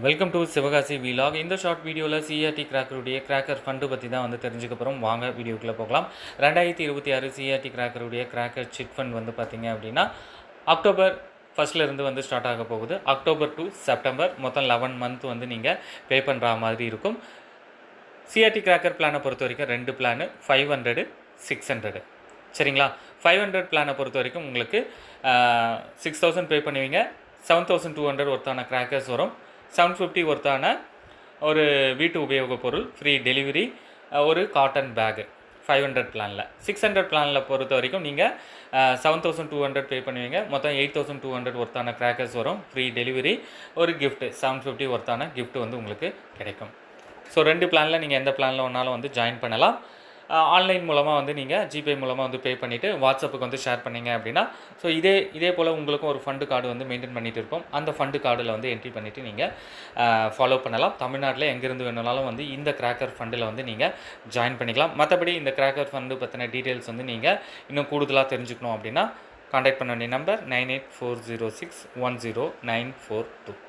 Welcome to Sivakasi vlog. இந்த short வீடியோவில் CRT கிராக்கருடைய cracker fund பற்றி தான் வந்து தெரிஞ்சுக்க போகிறோம். வாங்க வீடியோக்குள்ளே போகலாம். 2026 சிஆர்டி கிராக்கருடைய கிராக்கர் சிட் ஃபண்ட் வந்து பார்த்திங்க அப்படின்னா அக்டோபர் ஃபஸ்ட்லேருந்து வந்து ஸ்டார்ட் ஆக போகுது. அக்டோபர் டு செப்டம்பர் மொத்தம் 11 மந்த் வந்து நீங்கள் பே பண்ணுற மாதிரி இருக்கும். சிஆர்டி கிராக்கர் பிளானை பொறுத்த வரைக்கும் 2 பிளானு 500 600. சரிங்களா? 500 பிளானை பொறுத்த வரைக்கும் உங்களுக்கு 6000 பே பண்ணுவீங்க. 7200 ஒருத்தான கிராக்கர்ஸ் வரும். 750 ஒருத்தான ஒரு வீட்டு உபயோகப் பொருள், ஃப்ரீ டெலிவரி, ஒரு காட்டன் பேகு 500 பிளானில். 600 பிளானில் பொறுத்த வரைக்கும் நீங்கள் 7200 பே பண்ணுவீங்க. மொத்தம் 8200 ஒருத்தான கிராக்கர்ஸ் வரும், ஃப்ரீ டெலிவரி, ஒரு கிஃப்ட்டு 750 ஒருத்தான கிஃப்ட் வந்து உங்களுக்கு கிடைக்கும். ஸோ 2 பிளானில் நீங்கள் எந்த பிளானில் ஒன்றாலும் வந்து ஜாயின் பண்ணலாம். ஆன்லைன் மூலமாக வந்து நீங்கள் ஜிபே மூலமாக வந்து பே பண்ணிவிட்டு வாட்ஸ்அப்புக்கு வந்து ஷேர் பண்ணிங்க அப்படின்னா, ஸோ இதே போல் உங்களுக்கும் ஒரு ஃபண்டு கார்டு வந்து மெயின்டைன் பண்ணிகிட்டு இருப்போம். அந்த ஃபண்டு கார்டில் வந்து என்ட்ரி பண்ணிவிட்டு நீங்கள் ஃபாலோ பண்ணலாம். தமிழ்நாட்டில் எங்கேருந்து வேணுனாலும் வந்து இந்த கிராக்கர் ஃபண்டில் வந்து நீங்கள் ஜாயின் பண்ணிக்கலாம். மற்றபடி இந்த கிராக்கர் ஃபண்டு பற்றின டீட்டெயில்ஸ் வந்து நீங்கள் இன்னும் கூடுதலாக தெரிஞ்சுக்கணும் அப்படின்னா கான்டாக்ட் பண்ண வேண்டிய நம்பர் 9840610942.